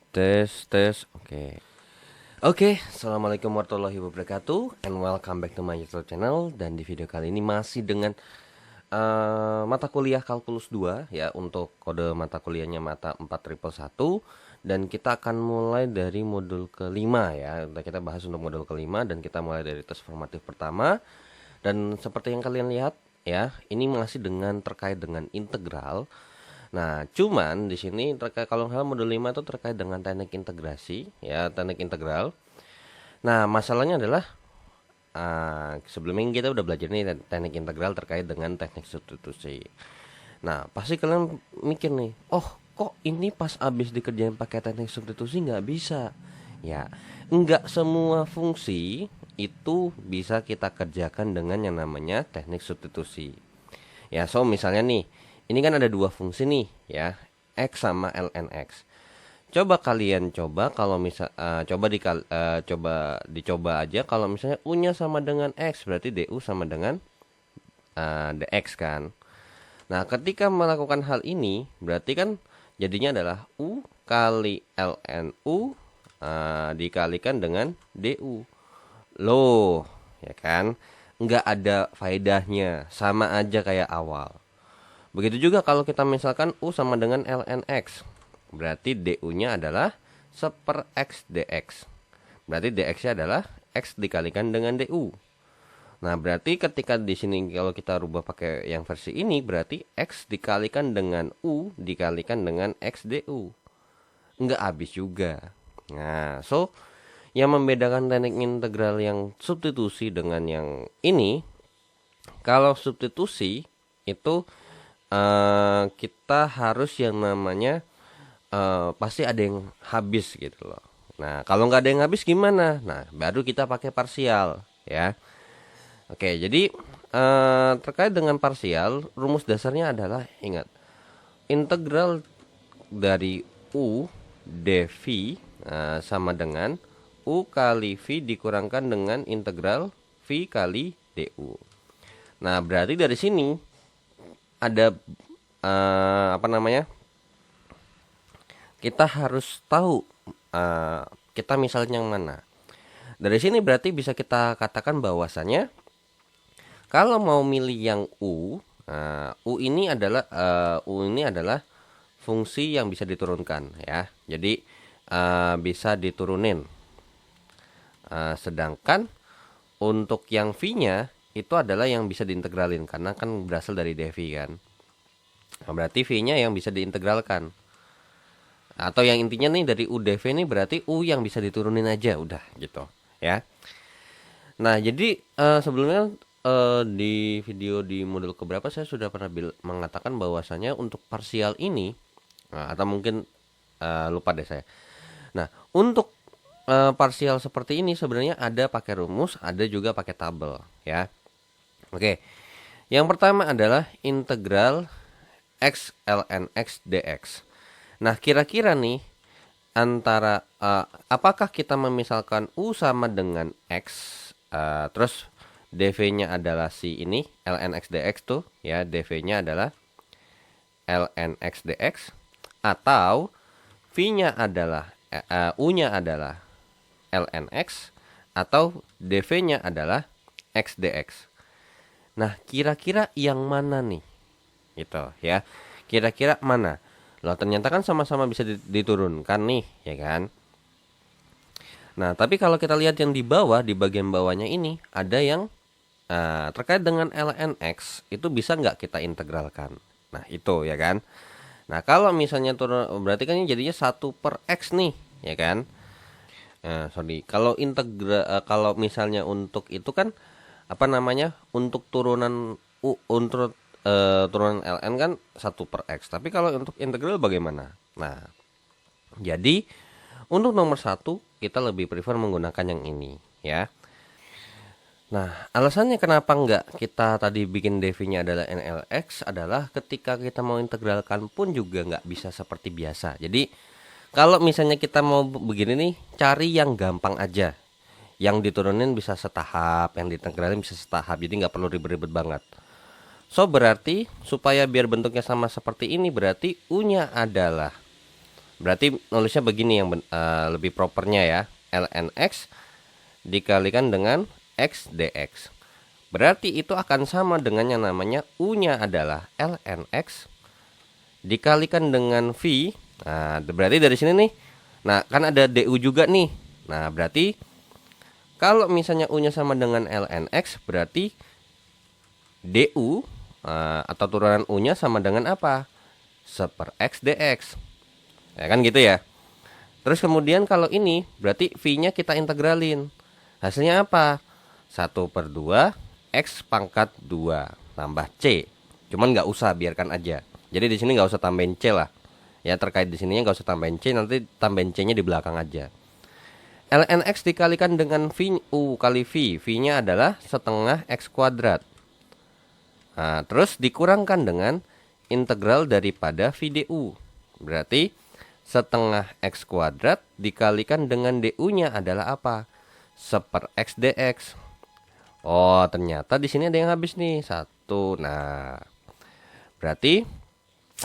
Tes. Oke, assalamualaikum warahmatullahi wabarakatuh, and welcome back to my YouTube channel. Dan di video kali ini masih dengan mata kuliah kalkulus 2 ya, untuk kode mata kuliahnya mata 4111. Dan kita akan mulai dari modul kelima ya. Kita bahas untuk modul kelima dan kita mulai dari tes formatif pertama. Dan seperti yang kalian lihat ya, ini masih terkait dengan integral. Nah, cuman di sini terkait, kalau hal modul 5 itu terkait dengan teknik integrasi ya, teknik integral. Nah, masalahnya adalah sebelumnya kita udah belajar nih teknik integral terkait dengan teknik substitusi. Nah, pasti kalian mikir nih, oh kok ini pas abis dikerjain pakai teknik substitusi nggak bisa? Ya, nggak semua fungsi itu bisa kita kerjakan dengan yang namanya teknik substitusi. Ya, so misalnya nih, ini kan ada dua fungsi nih ya, x sama ln x. Coba kalian kalau dicoba aja kalau misalnya u-nya sama dengan x, berarti du sama dengan dx kan. Nah, ketika melakukan hal ini berarti kan jadinya adalah u kali ln u dikalikan dengan du. Loh, ya kan? Nggak ada faedahnya, sama aja kayak awal. Begitu juga kalau kita misalkan U sama dengan ln X. Berarti DU-nya adalah 1/X dx. Berarti dx-nya adalah X dikalikan dengan DU. Nah, berarti ketika di sini kalau kita rubah pakai yang versi ini, berarti X dikalikan dengan U dikalikan dengan X DU. Nggak habis juga. Nah, so yang membedakan teknik integral yang substitusi dengan yang ini, kalau substitusi itu kita harus yang namanya pasti ada yang habis gitu loh. Nah, kalau nggak ada yang habis gimana? Nah, baru kita pakai parsial ya. Oke, jadi terkait dengan parsial, rumus dasarnya adalah, ingat, integral dari u dv sama dengan u kali v dikurangkan dengan integral v kali du. Nah, berarti dari sini ada kita harus tahu kita misalnya yang mana. Dari sini berarti bisa kita katakan bahwasanya kalau mau milih yang u ini adalah fungsi yang bisa diturunkan ya. Jadi bisa diturunin. Sedangkan untuk yang v-nya itu adalah yang bisa diintegralin karena kan berasal dari dv kan. Nah, berarti v-nya yang bisa diintegralkan. Atau yang intinya nih dari u dv ini berarti u yang bisa diturunin aja udah gitu ya. Nah, jadi sebelumnya di video di modul keberapa saya sudah pernah mengatakan bahwasanya untuk parsial ini atau mungkin lupa deh saya. Nah, untuk parsial seperti ini sebenarnya ada pakai rumus, ada juga pakai tabel ya. Oke. Yang pertama adalah integral x ln x dx. Nah, kira-kira nih antara apakah kita memisalkan u sama dengan x, terus dv-nya adalah si ini ln x dx tuh ya, dv-nya adalah ln x dx, atau v-nya adalah u-nya adalah ln x, atau dv-nya adalah x dx. Nah, kira-kira yang mana nih? Gitu ya. Kira-kira mana? Loh, ternyata kan sama-sama bisa diturunkan nih, ya kan? Nah, tapi kalau kita lihat yang di bawah, di bagian bawahnya ini ada yang terkait dengan ln x, itu bisa nggak kita integralkan? Nah, itu ya kan? Nah, kalau misalnya turun, berarti kan jadinya 1/x nih, ya kan? Kalau misalnya untuk itu kan untuk turunan turunan ln kan 1/x. Tapi kalau untuk integral bagaimana? Nah, jadi untuk nomor 1 kita lebih prefer menggunakan yang ini ya. Nah, alasannya kenapa enggak kita tadi bikin dv-nya adalah nlx adalah ketika kita mau integralkan pun juga nggak bisa seperti biasa. Jadi kalau misalnya kita mau begini nih, cari yang gampang aja. Yang diturunin bisa setahap, yang ditegralin bisa setahap, jadi nggak perlu ribet-ribet banget. So berarti supaya biar bentuknya sama seperti ini, berarti u-nya adalah Berarti nulisnya begini yang lebih propernya ya. ln x dikalikan dengan x dx. Berarti itu akan sama dengan yang namanya U-nya adalah ln x dikalikan dengan V. Nah, berarti dari sini nih. Nah, kan ada DU juga nih. Nah, berarti kalau misalnya U-nya sama dengan ln x, berarti DU atau turunan U-nya sama dengan apa? 1/x dx. Ya kan gitu ya. Terus kemudian kalau ini berarti V-nya kita integralin. Hasilnya apa? 1/2 X pangkat 2 tambah C. Cuman nggak usah, biarkan aja. Jadi di sini nggak usah tambahin C lah. Ya terkait di sininya nggak usah tambahin C, nanti tambahin C-nya di belakang aja. ln X dikalikan dengan V U kali V. V-nya adalah setengah X kuadrat. Nah, terus dikurangkan dengan integral daripada VDU. Berarti setengah X kuadrat dikalikan dengan DU-nya adalah apa? 1/x dx. Oh, ternyata di sini ada yang habis nih, 1. Nah, berarti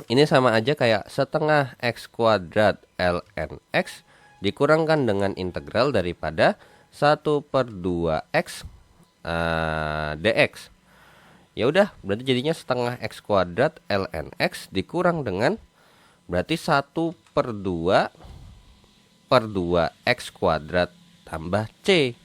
ini sama aja kayak setengah X kuadrat ln X dikurangkan dengan integral daripada 1/2 X dx. Ya udah, berarti jadinya setengah X kuadrat ln X dikurang dengan berarti 1/2 X kuadrat tambah C.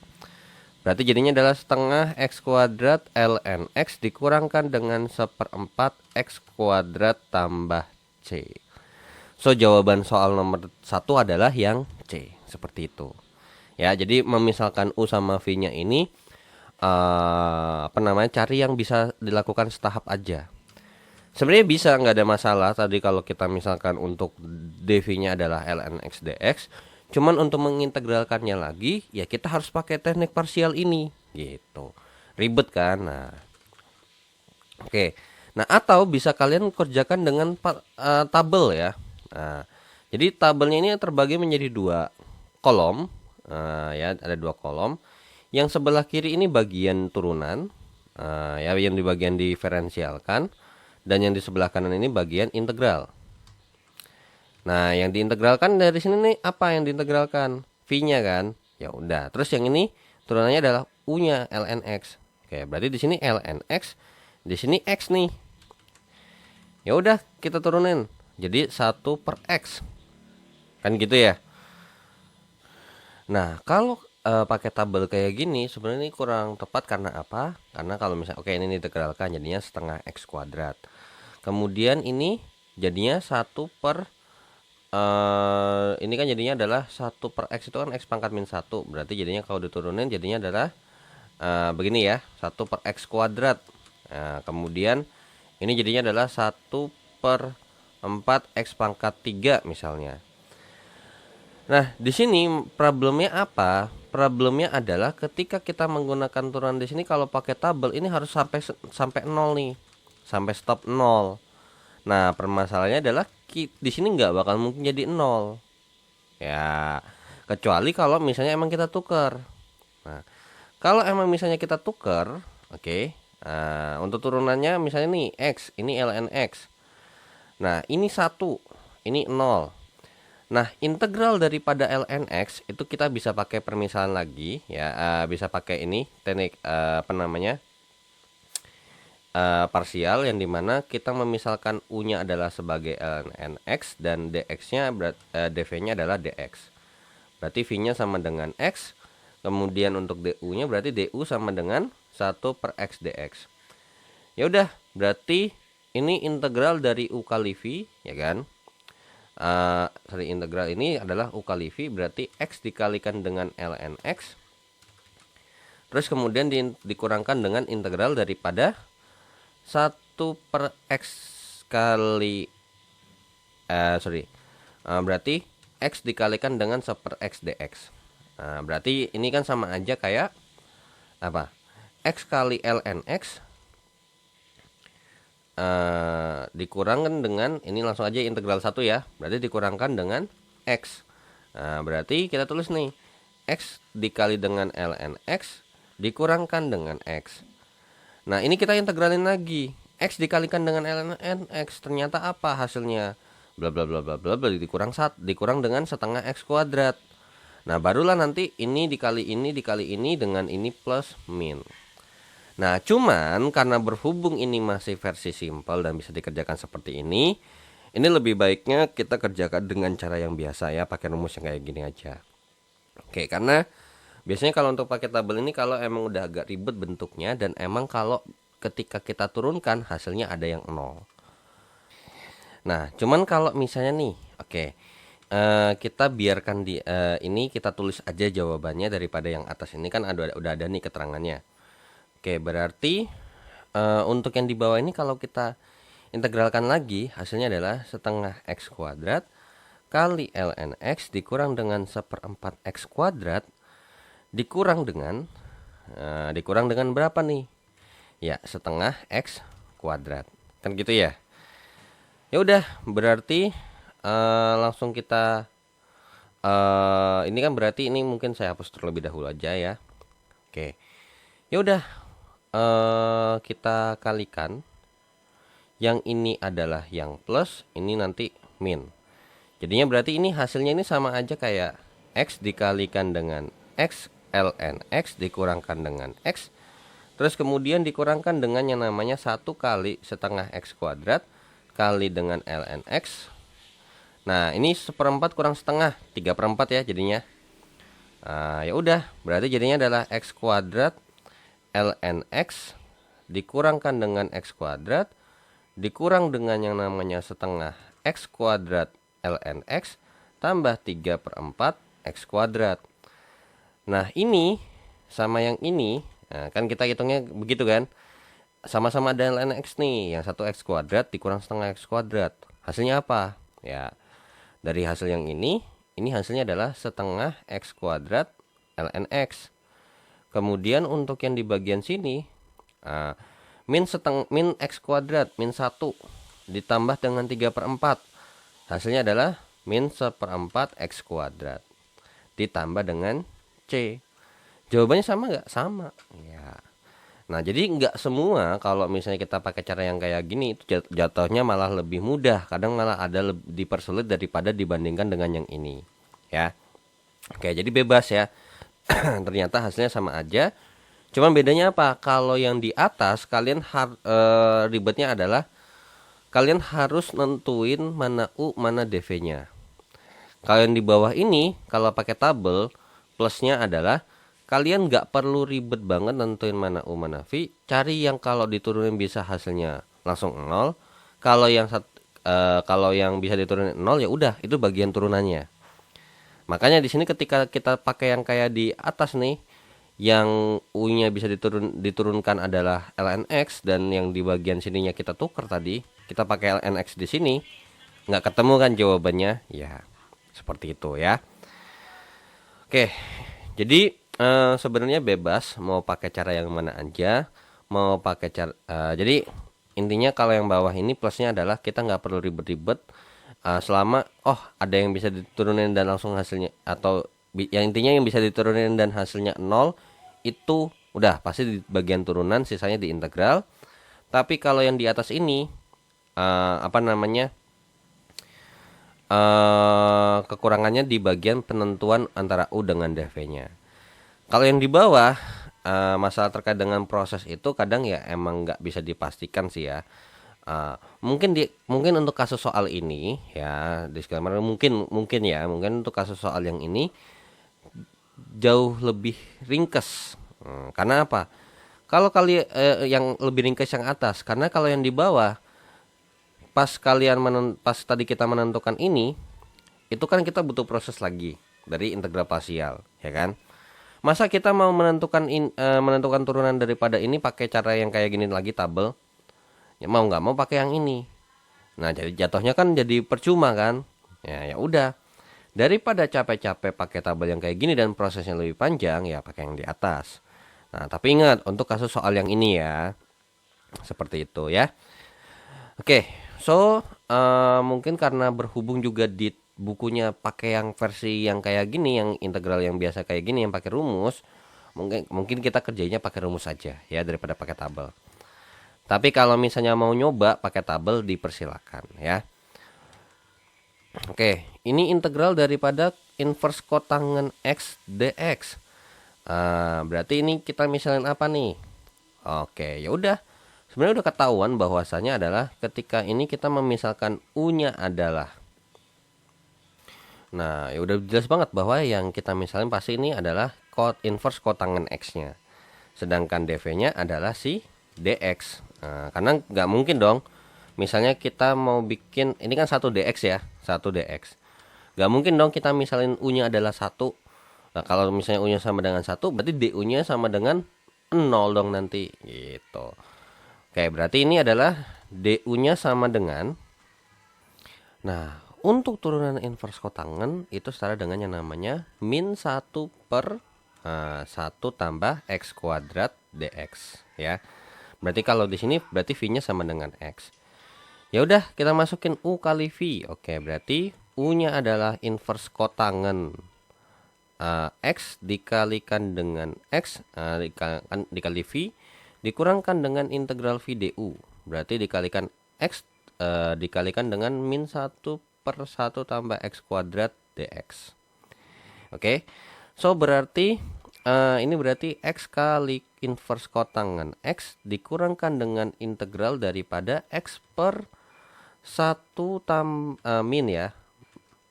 Berarti jadinya adalah setengah X kuadrat ln X dikurangkan dengan 1/4 X kuadrat tambah C. So, jawaban soal nomor 1 adalah yang C. Seperti itu. Ya, jadi memisalkan U sama V-nya ini cari yang bisa dilakukan setahap aja. Sebenarnya bisa, nggak ada masalah tadi kalau kita misalkan untuk dv-nya adalah ln x dx. Cuman untuk mengintegralkannya lagi ya kita harus pakai teknik parsial ini gitu. Ribet kan? Nah. Oke. Nah, atau bisa kalian kerjakan dengan tabel ya. Nah, jadi tabelnya ini terbagi menjadi 2 kolom. Ya, ada 2 kolom. Yang sebelah kiri ini bagian turunan, ya yang di bagian diferensialkan, dan yang di sebelah kanan ini bagian integral. Nah, yang diintegralkan dari sini nih apa yang diintegralkan? V-nya kan? Ya udah. Terus yang ini turunannya adalah U-nya ln x. Oke, berarti di sini ln x, di sini x nih. Ya udah, kita turunin. Jadi 1/x. Kan gitu ya. Nah, kalau pakai tabel kayak gini sebenarnya ini kurang tepat karena apa? Karena kalau misalnya oke ini ditegralkan jadinya setengah X kuadrat. Kemudian ini jadinya 1 per ini kan jadinya adalah 1/x itu kan X pangkat min 1. Berarti jadinya kalau diturunin jadinya adalah begini ya, 1/x kuadrat. Nah, kemudian ini jadinya adalah 1/4 X pangkat 3 misalnya. Nah, di sini problemnya apa? Problemnya adalah ketika kita menggunakan turunan di sini kalau pakai tabel ini harus sampai 0 nih. Sampai stop 0. Nah, permasalahannya adalah di sini nggak bakal mungkin jadi 0. Ya, kecuali kalau misalnya emang kita tukar. Nah, kalau emang misalnya kita tukar, oke. Nah, untuk turunannya misalnya nih X, ini ln X. Nah, ini 1, ini 0. Nah, integral daripada ln x itu kita bisa pakai permisalan lagi ya, bisa pakai ini teknik parsial yang dimana kita memisalkan u-nya adalah sebagai ln x dan dx-nya dv-nya adalah dx. Berarti v-nya sama dengan x, kemudian untuk du-nya berarti du sama dengan 1/x dx. Ya udah, berarti ini integral dari u kali v ya kan. Integral ini /u kali v berarti x dikalikan dengan ln x, terus kemudian dikurangkan dengan integral daripada 1/x kali berarti x dikalikan dengan 1/x dx. Berarti ini kan sama aja kayak apa? X kali ln x dikurangkan dengan ini langsung aja integral 1 ya. Berarti dikurangkan dengan x. Nah, berarti kita tulis nih x dikali dengan ln x dikurangkan dengan x. Nah, ini kita integralin lagi. X dikalikan dengan ln x ternyata apa hasilnya? bla bla bla bla bla bla dikurang dengan setengah X kuadrat. Nah, barulah nanti ini dikali ini dengan ini plus min. Nah, cuman karena berhubung ini masih versi simpel dan bisa dikerjakan seperti ini lebih baiknya kita kerjakan dengan cara yang biasa ya, pakai rumus yang kayak gini aja. Oke, karena biasanya kalau untuk pakai tabel ini kalau emang udah agak ribet bentuknya dan emang kalau ketika kita turunkan hasilnya ada yang 0. Nah, cuman kalau misalnya nih, oke, kita biarkan di ini kita tulis aja jawabannya daripada yang atas ini kan udah ada nih keterangannya. Oke, berarti untuk yang di bawah ini kalau kita integralkan lagi hasilnya adalah setengah X kuadrat kali ln X dikurang dengan 1/4 X kuadrat dikurang dengan berapa nih? Ya, setengah X kuadrat. Kan gitu ya. Ya udah, berarti langsung kita ini kan berarti ini mungkin saya hapus terlebih dahulu aja ya. Oke. Ya udah, kita kalikan. Yang ini adalah yang plus, ini nanti min. Jadinya berarti ini hasilnya ini sama aja kayak X dikalikan dengan X ln X dikurangkan dengan X. Terus kemudian dikurangkan dengan yang namanya 1 kali setengah X kuadrat kali dengan ln X. Nah, ini 1/4 kurang setengah, 3/4 ya jadinya. Nah, ya udah, berarti jadinya adalah X kuadrat ln X dikurangkan dengan X kuadrat dikurang dengan yang namanya setengah X kuadrat ln X tambah 3/4 X kuadrat. Nah, ini sama yang ini, nah, kan kita hitungnya begitu kan, sama-sama ada ln X nih, yang satu X kuadrat dikurang setengah X kuadrat, hasilnya apa ya? Dari hasil yang ini hasilnya adalah setengah X kuadrat ln X. Kemudian untuk yang di bagian sini min X kuadrat min 1 ditambah dengan 3/4 hasilnya adalah min 1/4 X kuadrat ditambah dengan C. Jawabannya sama nggak? Sama ya. Nah, jadi nggak semua kalau misalnya kita pakai cara yang kayak gini itu jatuhnya malah lebih mudah, kadang malah ada dipersulit daripada dibandingkan dengan yang ini ya. Oke, jadi bebas ya. Ternyata hasilnya sama aja. Cuman bedanya apa? Kalau yang di atas kalian ribetnya adalah kalian harus nentuin mana U mana DV-nya. Kalau yang di bawah ini kalau pakai tabel plusnya adalah kalian nggak perlu ribet banget nentuin mana U mana V. Cari yang kalau diturunin bisa hasilnya langsung 0. Kalau yang bisa diturunin 0 ya udah itu bagian turunannya. Makanya di sini ketika kita pakai yang kayak di atas nih, yang U-nya bisa diturunkan adalah ln X dan yang di bagian sininya kita tuker tadi, kita pakai ln X di sini, nggak ketemu kan jawabannya, ya seperti itu ya. Oke, jadi sebenarnya bebas mau pakai cara yang mana aja, mau pakai cara, jadi intinya kalau yang bawah ini plusnya adalah kita nggak perlu ribet-ribet selama ada yang bisa diturunin dan langsung hasilnya, atau yang intinya yang bisa diturunin dan hasilnya 0 itu udah pasti di bagian turunan, sisanya di integral. Tapi kalau yang di atas ini kekurangannya di bagian penentuan antara U dengan DV-nya. Kalau yang di bawah masalah terkait dengan proses itu kadang ya emang nggak bisa dipastikan sih ya. Mungkin untuk kasus soal ini ya, disclaimer mungkin untuk kasus soal yang ini jauh lebih ringkes. Karena apa? Kalau yang lebih ringkes yang atas, karena kalau yang di bawah pas tadi kita menentukan ini, itu kan kita butuh proses lagi dari integral parsial, ya kan? Masa kita mau menentukan turunan daripada ini pakai cara yang kayak gini lagi tabel? Ya mau nggak mau pakai yang ini. Nah, jadi jatuhnya kan jadi percuma kan? Ya udah. Daripada capek-capek pakai tabel yang kayak gini dan prosesnya lebih panjang, ya pakai yang di atas. Nah, tapi ingat untuk kasus soal yang ini ya, seperti itu ya. Oke, so mungkin karena berhubung juga di bukunya pakai yang versi yang kayak gini, yang integral yang biasa kayak gini, yang pakai rumus, mungkin kita kerjanya pakai rumus saja ya daripada pakai tabel. Tapi kalau misalnya mau nyoba pakai tabel dipersilakan ya. Oke, ini integral daripada inverse kotangen X dx. Berarti ini kita misalin apa nih? Oke, ya udah. Sebenarnya udah ketahuan bahwasanya adalah ketika ini kita memisalkan U-nya adalah. Nah, ya udah jelas banget bahwa yang kita misalin pasti ini adalah inverse kotangen X-nya. Sedangkan dv-nya adalah si dx. Karena nggak mungkin dong. Misalnya kita mau bikin ini kan 1 dx ya, 1 dx. Nggak mungkin dong kita misalin U-nya adalah 1. Nah, kalau misalnya U-nya sama dengan 1, berarti DU-nya sama dengan 0 dong nanti gitu. Oke, berarti ini adalah DU-nya sama dengan. Nah, untuk turunan inverse kotangen itu setara dengan yang namanya min 1 per 1 tambah X kuadrat dx ya. Berarti kalau di sini berarti V-nya sama dengan X. Ya udah, kita masukin U kali V. Oke, berarti U-nya adalah inverse kotangen X dikalikan dengan X dikali V dikurangkan dengan integral V du. Berarti dikalikan X dikalikan dengan min 1 per 1 tambah X kuadrat dx. Oke. So berarti ini berarti X kali inverse kotangen X dikurangkan dengan integral daripada X per 1 min ya.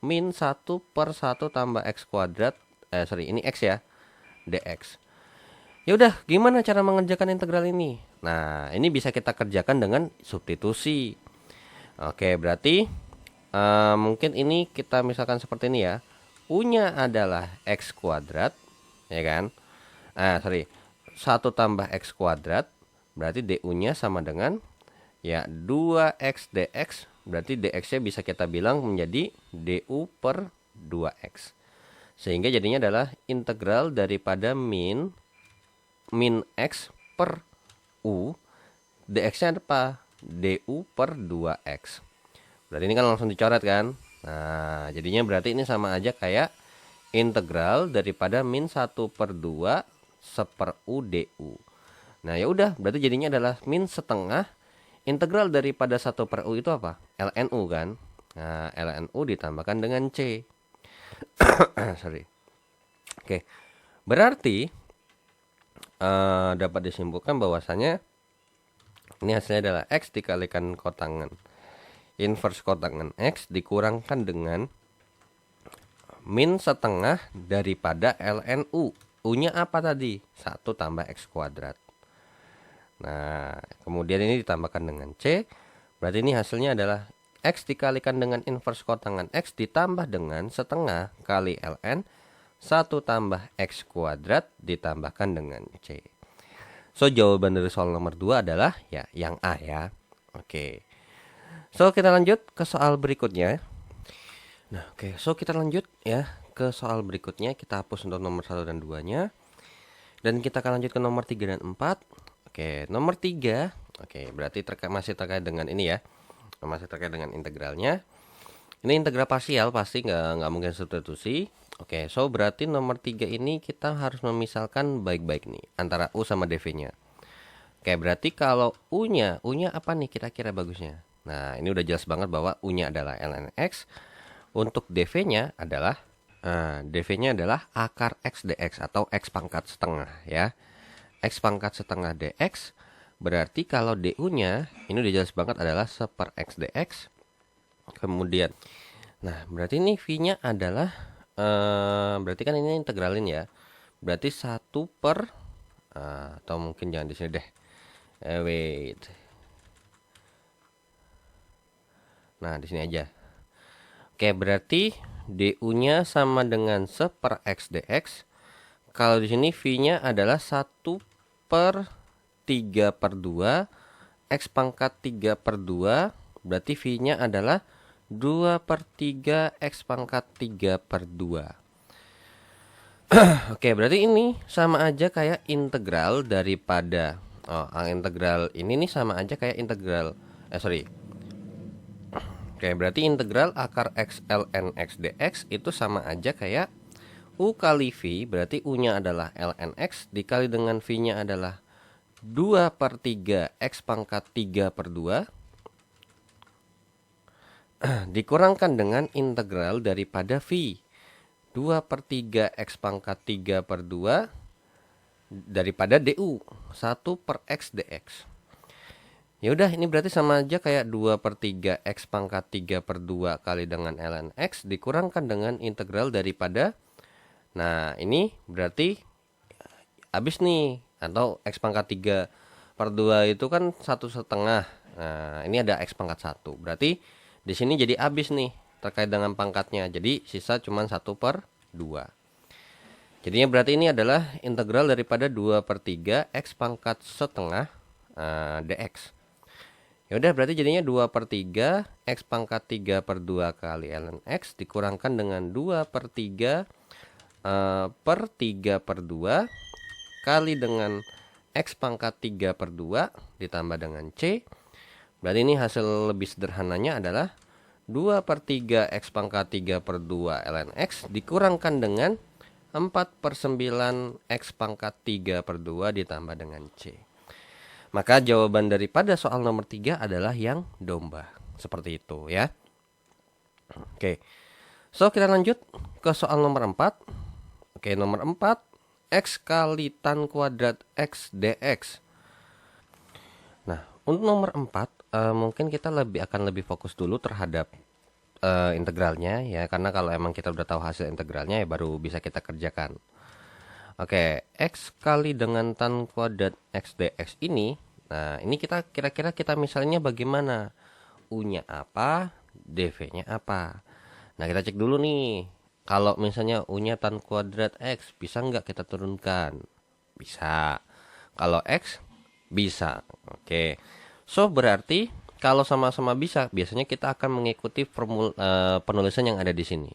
Min 1 per 1 tambah X kuadrat ini X ya, dx. Ya udah, gimana cara mengerjakan integral ini? Nah, ini bisa kita kerjakan dengan substitusi. Oke, berarti mungkin ini kita misalkan seperti ini ya. U-nya adalah X kuadrat, ya kan? 1 tambah X kuadrat, berarti DU-nya sama dengan ya 2X dx. Berarti dx-nya bisa kita bilang menjadi DU per 2X. Sehingga jadinya adalah integral daripada min X per U. dx-nya apa? DU per 2X. Berarti ini kan langsung dicoret kan. Nah, jadinya berarti ini sama aja kayak integral daripada min 1 per 2 seper U DU. Nah, ya udah, berarti jadinya adalah min setengah integral daripada 1 per U itu apa? ln U kan. Nah, ln U ditambahkan dengan C. Sorry. Oke. Berarti dapat disimpulkan bahwasanya ini hasilnya adalah X dikalikan kotangen inverse kotangen X dikurangkan dengan min setengah daripada ln U. U-nya apa tadi? 1 tambah X kuadrat. Nah, kemudian ini ditambahkan dengan C. Berarti ini hasilnya adalah X dikalikan dengan inverse kotangen X ditambah dengan setengah kali ln 1 tambah X kuadrat ditambahkan dengan C. So, jawaban dari soal nomor 2 adalah ya yang A ya. Oke. So, kita lanjut ke soal berikutnya. Nah, oke. So, kita lanjut ya ke soal berikutnya. Kita hapus untuk nomor 1 dan 2-nya. Dan kita akan lanjut ke nomor 3 dan 4. Oke, nomor 3. Oke, berarti masih terkait dengan ini ya. Masih terkait dengan integralnya. Ini integral parsial, pasti nggak mungkin substitusi. Oke, so berarti nomor 3 ini kita harus memisahkan baik-baik nih antara U sama dv-nya. Oke, berarti kalau U-nya apa nih kira-kira bagusnya? Nah, ini udah jelas banget bahwa U-nya adalah ln X. Untuk dv-nya adalah akar X dx atau X pangkat setengah ya. X pangkat setengah dx. Berarti kalau du-nya ini udah jelas banget adalah seper X dx. Kemudian, nah berarti ini V-nya adalah berarti kan ini integralin ya. Berarti 1 per atau mungkin jangan di sini deh. Wait. Nah, di sini aja. Oke, berarti du-nya sama dengan seper X dx. Kalau di sini V-nya adalah 1 per 3 per 2 X pangkat 3 per 2. Berarti V-nya adalah 2 per 3 X pangkat 3 per 2. Oke, berarti ini sama aja kayak integral daripada integral ini nih sama aja kayak integral Oke, berarti integral akar X ln X dx itu sama aja kayak U kali V. Berarti U-nya adalah ln X dikali dengan V-nya adalah 2 per 3 X pangkat 3 per 2. dikurangkan dengan integral daripada V 2/3 X pangkat 3 per 2 daripada DU 1 per X dx. Ya udah, ini berarti sama aja kayak 2/3 X pangkat 3 per 2 kali dengan ln X dikurangkan dengan integral daripada. Nah ini berarti habis nih, atau X pangkat 3 per 2 itu kan 1/2. Nah ini ada X pangkat 1, berarti di sini jadi habis nih terkait dengan pangkatnya, jadi sisa cuma 1/2. Jadinya berarti ini adalah integral daripada 2/3 X pangkat setengah dx. Ya udah, berarti jadinya 2/3 X pangkat 3 per 2 kali ln X dikurangkan dengan 2/3 per 3 per 2 kali dengan X pangkat 3 per 2 ditambah dengan C. Berarti ini hasil lebih sederhananya adalah 2/3 X pangkat 3 per 2 ln X dikurangkan dengan 4/9 X pangkat 3 per 2 ditambah dengan C. Maka jawaban daripada soal nomor 3 adalah yang domba. Seperti itu ya. Oke. So kita lanjut ke soal nomor 4. Oke, nomor 4, X kali tan kuadrat X dx. Nah, untuk nomor 4 mungkin kita akan lebih fokus dulu terhadap integralnya ya, karena kalau emang kita udah tahu hasil integralnya ya baru bisa kita kerjakan. Oke, X kali dengan tan kuadrat X dx ini. Nah, ini kita kira-kira kita misalnya bagaimana? U-nya apa, dv-nya apa. Nah, kita cek dulu nih. Kalau misalnya U-nya tan kuadrat X, bisa nggak kita turunkan? Bisa. Kalau X, bisa. Oke. So, berarti kalau sama-sama bisa, biasanya kita akan mengikuti penulisan yang ada di sini.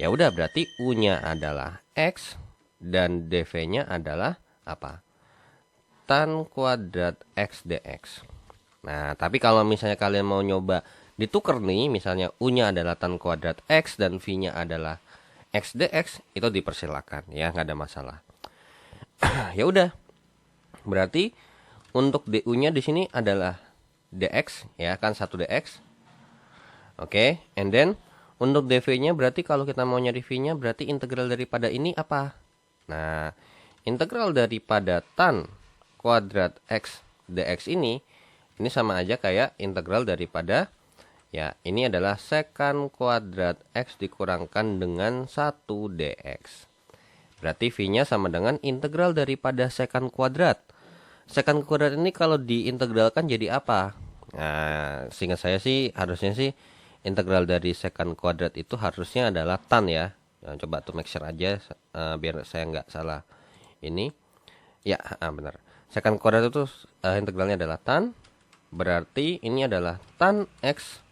Ya udah, berarti U-nya adalah X dan dv-nya adalah apa? Tan kuadrat X dx. Nah, tapi kalau misalnya kalian mau nyoba ditukar nih, misalnya U-nya adalah tan kuadrat X dan V-nya adalah X dx, itu dipersilakan ya, nggak ada masalah. Ya udah, berarti untuk DU-nya di sini adalah dx ya kan, 1 dx. Oke, and then untuk dv-nya berarti kalau kita mau nyari V-nya berarti integral daripada ini apa? Nah, integral daripada tan kuadrat X dx ini sama aja kayak integral daripada, ya ini adalah sekant kuadrat X dikurangkan dengan 1 dx. Berarti V-nya sama dengan integral daripada sekant kuadrat. Sekant kuadrat ini kalau diintegralkan jadi apa? Nah, seingat saya sih harusnya sih integral dari sekant kuadrat itu harusnya adalah tan ya. Nah, coba tuh make sure aja biar saya nggak salah. Ini ya benar. Sekant kuadrat itu integralnya adalah tan. Berarti ini adalah tan X.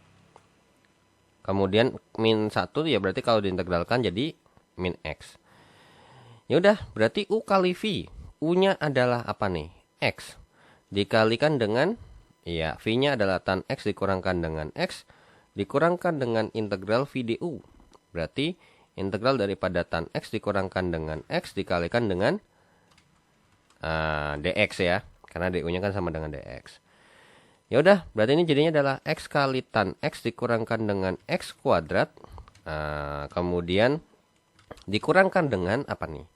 Kemudian min 1 ya, berarti kalau diintegralkan jadi min X. Ya udah, berarti U kali V. U-nya adalah apa nih? X. Dikalikan dengan, ya V-nya adalah tan X dikurangkan dengan X. Dikurangkan dengan integral V du. Berarti integral daripada tan X dikurangkan dengan X dikalikan dengan dx ya, karena du-nya kan sama dengan dx. Ya udah, berarti ini jadinya adalah X kali tan X dikurangkan dengan X kuadrat. Kemudian dikurangkan dengan apa nih?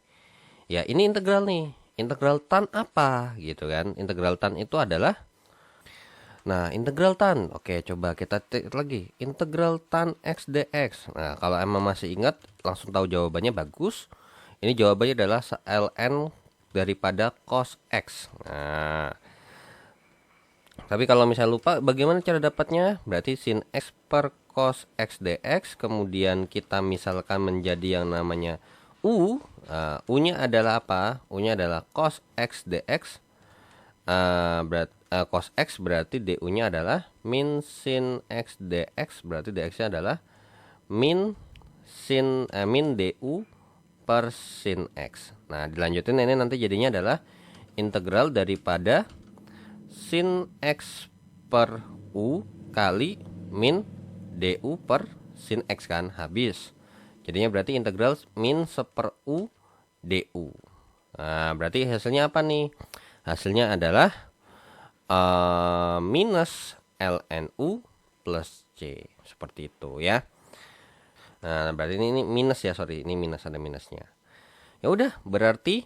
Ya ini integral nih. Integral tan apa gitu kan? Integral tan itu adalah, nah integral tan. Oke, coba kita cek lagi. Integral tan X dx. Nah kalau emang masih ingat langsung tahu jawabannya, bagus. Ini jawabannya adalah ln daripada cos X. Nah, tapi kalau misalnya lupa bagaimana cara dapatnya, berarti sin X per cos X dx, kemudian kita misalkan menjadi yang namanya U. U-nya adalah apa? U-nya adalah cos X dx. Cos X berarti du-nya adalah min sin X dx, berarti dx-nya adalah min du per sin X. Nah, dilanjutin ini nanti jadinya adalah integral daripada sin X per U kali min du per sin X kan, habis. Jadinya berarti integral min 1/u du. Nah, berarti hasilnya apa nih? Hasilnya adalah minus ln U plus C. Seperti itu ya. Nah, berarti ini minus ya, sorry, ini minus, ada minusnya. Ya udah, berarti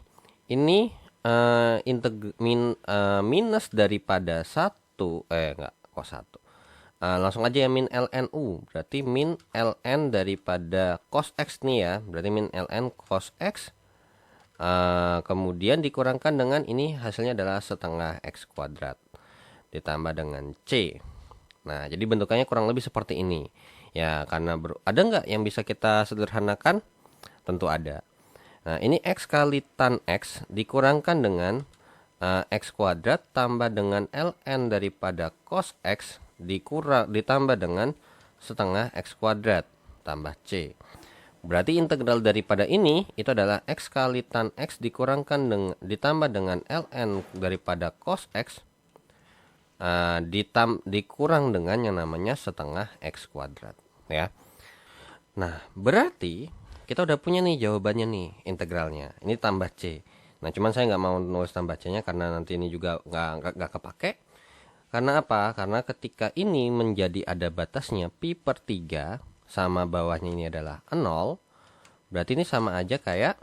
ini minus daripada 1, enggak, kok 1. Langsung aja ya, min lnu. Berarti min ln daripada cos x nih ya. Berarti min ln cos x. Kemudian dikurangkan dengan ini, hasilnya adalah setengah x kuadrat. Ditambah dengan c. Nah, jadi bentukannya kurang lebih seperti ini. Ya, karena ada nggak yang bisa kita sederhanakan? Tentu ada. Nah, ini x kali tan x dikurangkan dengan x kuadrat tambah dengan ln daripada cos x ditambah dengan setengah x kuadrat tambah c. Berarti integral daripada ini itu adalah x kali tan x ditambah dengan ln daripada cos x dikurang dengan yang namanya setengah x kuadrat ya. Nah, berarti kita udah punya nih jawabannya nih, integralnya. Ini tambah c. Nah, cuman saya nggak mau nulis tambah c-nya karena nanti ini juga nggak kepake. Karena apa? Karena ketika ini menjadi ada batasnya pi per 3 sama bawahnya ini adalah 0, berarti ini sama aja kayak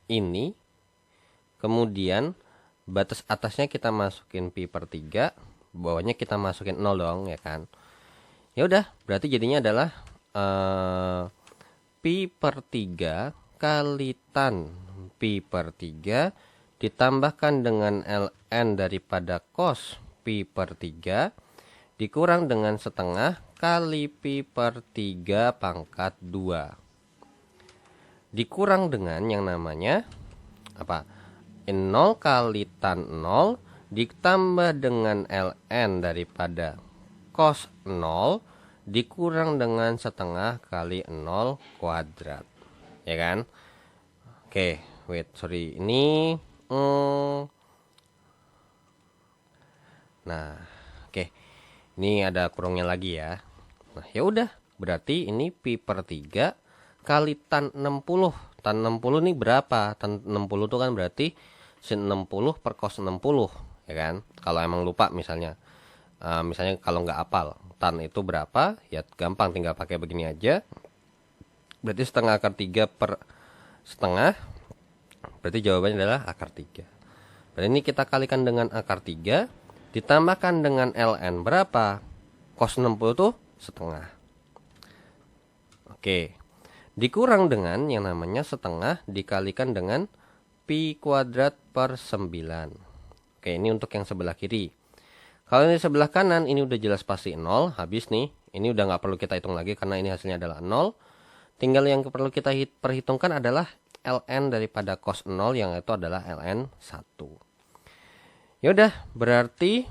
ini. Kemudian batas atasnya kita masukin pi per 3, bawahnya kita masukin 0 dong, ya kan? Ya udah, berarti jadinya adalah pi per 3 kali tan pi per 3 ditambahkan dengan ln daripada cos pi per 3 dikurang dengan setengah kali pi per 3 pangkat 2 dikurang dengan yang namanya apa? 0 kali tan 0 ditambah dengan ln daripada cos 0 dikurang dengan setengah kali 0 kuadrat, ya kan? Oke, wait, sorry, ini nah, oke. Ini ada kurungnya lagi ya. Nah, ya udah, berarti ini pi per 3 kali tan 60. Tan 60 ini berapa? Tan 60 itu kan berarti sin 60 per cos 60, ya kan? Kalau emang lupa misalnya. Misalnya kalau nggak hafal tan itu berapa, ya gampang tinggal pakai begini aja. Berarti setengah akar 3 per setengah. Berarti jawabannya adalah akar 3. Berarti ini kita kalikan dengan akar 3 ditambahkan dengan ln berapa? Cos 60 itu setengah. Oke. Dikurang dengan yang namanya setengah dikalikan dengan pi kuadrat per 9. Oke, ini untuk yang sebelah kiri. Kalau ini sebelah kanan, ini udah jelas pasti 0. Habis nih. Ini udah nggak perlu kita hitung lagi karena ini hasilnya adalah 0. Tinggal yang perlu kita perhitungkan adalah ln daripada cos 0 yang itu adalah ln 1. Yaudah, berarti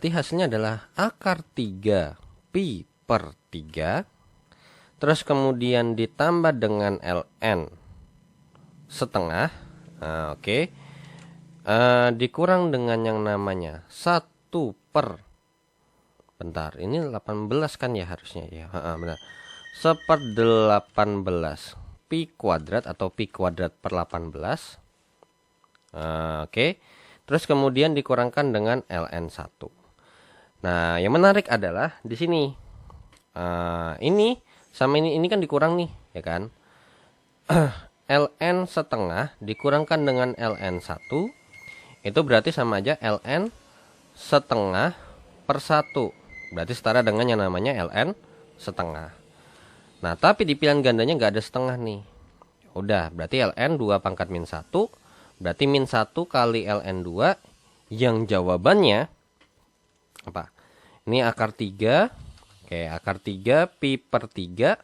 hasilnya adalah akar 3 pi per 3 terus kemudian ditambah dengan ln setengah. Oke. Dikurang dengan yang namanya 1 per, bentar, ini 18 kan ya harusnya ya, benar, 1/18 pi kuadrat atau pi kuadrat per 18. Oke. Terus kemudian dikurangkan dengan ln 1. Nah, yang menarik adalah di sini. Ini sama ini kan dikurang nih, ya kan? ln setengah dikurangkan dengan ln 1 itu berarti sama aja ln setengah per 1. Berarti setara dengan yang namanya ln setengah. Nah, tapi di pilihan gandanya nggak ada setengah nih. Udah, berarti ln 2 pangkat min 1. Berarti min 1 kali ln 2 yang jawabannya apa? Ini akar 3. Oke, akar 3 pi per 3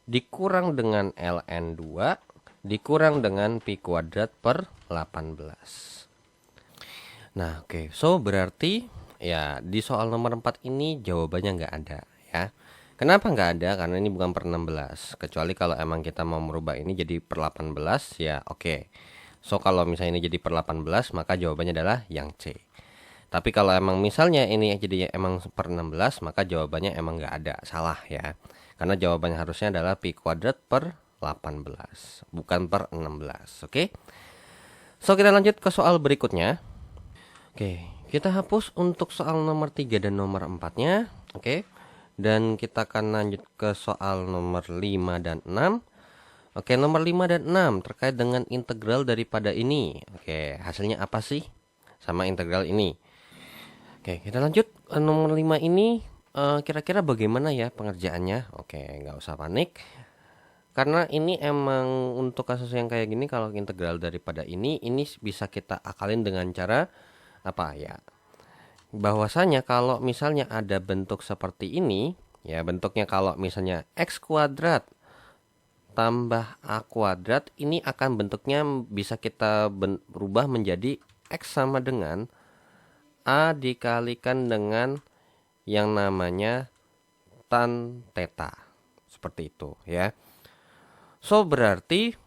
dikurang dengan ln 2 dikurang dengan pi kuadrat per 18. Nah, oke. So, berarti ya di soal nomor 4 ini jawabannya nggak ada ya. Kenapa nggak ada? Karena ini bukan per 16. Kecuali kalau emang kita mau merubah ini jadi per 18 ya oke. So, kalau misalnya ini jadi per 18 maka jawabannya adalah yang C. Tapi kalau emang misalnya ini jadi emang per 16 maka jawabannya emang nggak ada, salah ya. Karena jawabannya harusnya adalah pi kuadrat per 18 bukan per 16. Oke. So, kita lanjut ke soal berikutnya. Oke, kita hapus untuk soal nomor 3 dan nomor 4-nya. Oke. Dan kita akan lanjut ke soal nomor 5 dan 6. Oke, nomor 5 dan 6 terkait dengan integral daripada ini. Oke, hasilnya apa sih sama integral ini? Oke, kita lanjut. Nomor 5 ini kira-kira bagaimana ya pengerjaannya? Oke, nggak usah panik. Karena ini emang untuk kasus yang kayak gini, kalau integral daripada ini bisa kita akalin dengan cara apa ya? Bahwasanya kalau misalnya ada bentuk seperti ini, ya bentuknya kalau misalnya x kuadrat tambah a kuadrat, ini akan bentuknya bisa kita rubah menjadi x sama dengan a dikalikan dengan yang namanya tan theta. Seperti itu ya. So berarti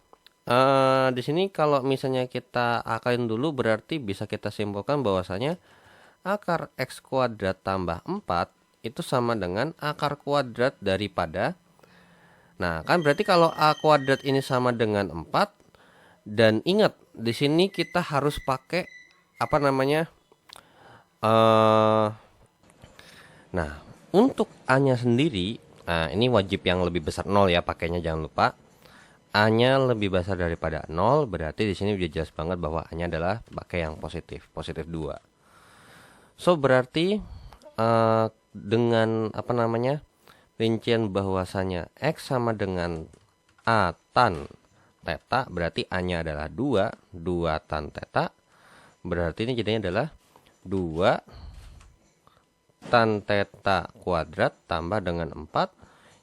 di sini kalau misalnya kita akalin dulu, berarti bisa kita simpulkan bahwasanya akar x kuadrat tambah 4 itu sama dengan akar kuadrat daripada. Nah, kan berarti kalau a kuadrat ini sama dengan 4, dan ingat di sini kita harus pakai apa namanya? Nah, untuk a-nya sendiri, ini wajib yang lebih besar 0 ya, pakainya jangan lupa. A-nya lebih besar daripada 0, berarti di sini udah jelas banget bahwa a-nya adalah pakai yang positif, positif 2. So berarti dengan apa namanya, rincian bahwasanya x sama dengan a tan theta, berarti a-nya adalah 2 tan theta. Berarti ini jadinya adalah 2 tan theta kuadrat tambah dengan 4,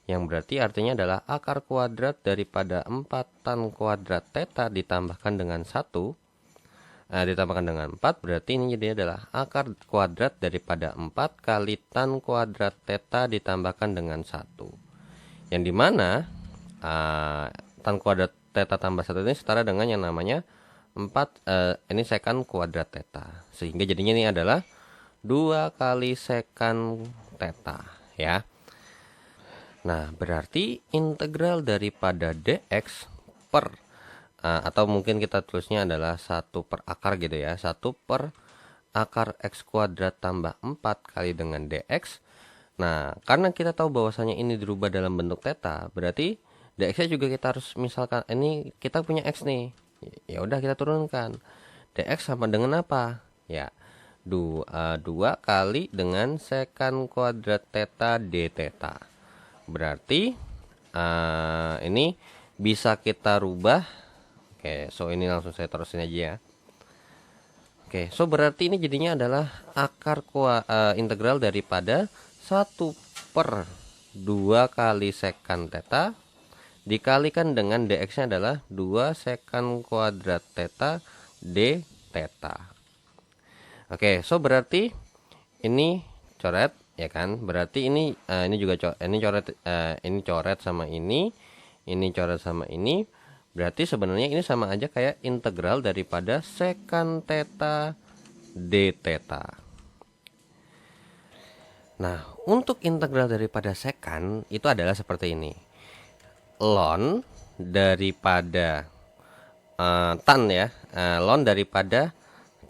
yang berarti artinya adalah akar kuadrat daripada 4 tan kuadrat theta ditambahkan dengan 1. Ditambahkan dengan 4, berarti ini jadi adalah akar kuadrat daripada 4 kali tan kuadrat theta ditambahkan dengan 1. Yang dimana tan kuadrat theta tambah 1 ini setara dengan yang namanya 4, ini sekant kuadrat theta. Sehingga jadinya ini adalah 2 kali sekant theta ya. Nah, berarti integral daripada dx per atau mungkin kita tulisnya adalah 1 per akar gitu ya. 1 per akar x kuadrat tambah 4 kali dengan dx. Nah, karena kita tahu bahwasanya ini dirubah dalam bentuk theta, berarti dx-nya juga kita harus, misalkan ini kita punya x nih. Ya udah kita turunkan. Dx sama dengan apa? Ya, 2 kali dengan sekant kuadrat theta d theta. Berarti ini bisa kita rubah. Oke, so ini langsung saya terusin aja ya. Oke, so berarti ini jadinya adalah akar integral daripada 1 per 2 kali sekant theta dikalikan dengan dx-nya adalah 2 sekant kuadrat theta d theta. Oke, so berarti ini coret ya kan? Berarti ini juga ini coret sama ini coret sama ini. Berarti sebenarnya ini sama aja kayak integral daripada sekant theta d theta. Nah, untuk integral daripada sekant itu adalah seperti ini. Ln daripada tan ya, ln daripada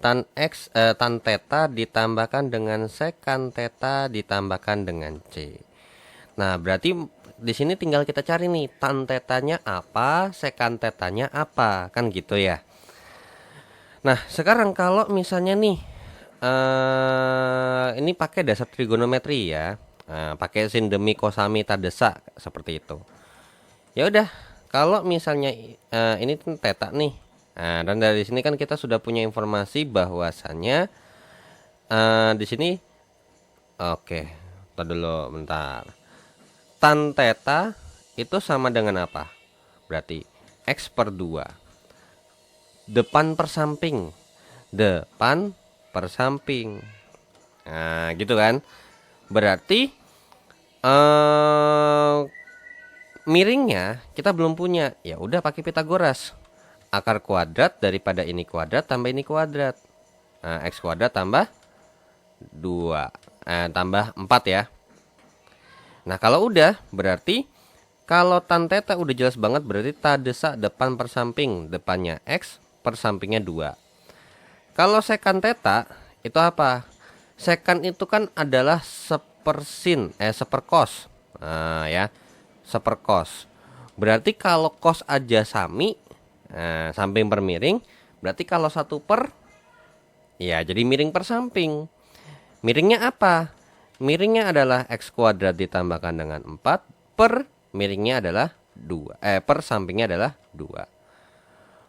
tan x tan theta ditambahkan dengan sekant theta ditambahkan dengan c. Nah, berarti di sini tinggal kita cari nih tan tetanya apa, sekant tetanya apa, kan gitu ya. Nah, sekarang kalau misalnya nih ini pakai dasar trigonometri ya, pakai sin demi kosami tadesa seperti itu. Ya udah, kalau misalnya ini theta nih. Nah, dan dari sini kan kita sudah punya informasi bahwasannya di sini oke, tar dulu bentar. Tan theta itu sama dengan apa? Berarti x per 2. Depan per samping. Depan per samping. Nah, gitu kan? Berarti miringnya kita belum punya. Ya udah pakai Pitagoras. Akar kuadrat daripada ini kuadrat tambah ini kuadrat. Nah, x kuadrat tambah 2 tambah 4 ya. Nah, kalau udah berarti kalau tan theta udah jelas banget, berarti tadesa depan per samping, depannya x per sampingnya 2. Kalau sekant theta itu apa? Sekant itu kan adalah sepersin, seperkos. Nah, ya, seperkos. Berarti kalau kos aja sami, samping per miring, berarti kalau 1/, ya jadi miring per samping. Miringnya apa? Miringnya adalah X kuadrat ditambahkan dengan 4 per miringnya adalah 2. Per sampingnya adalah 2.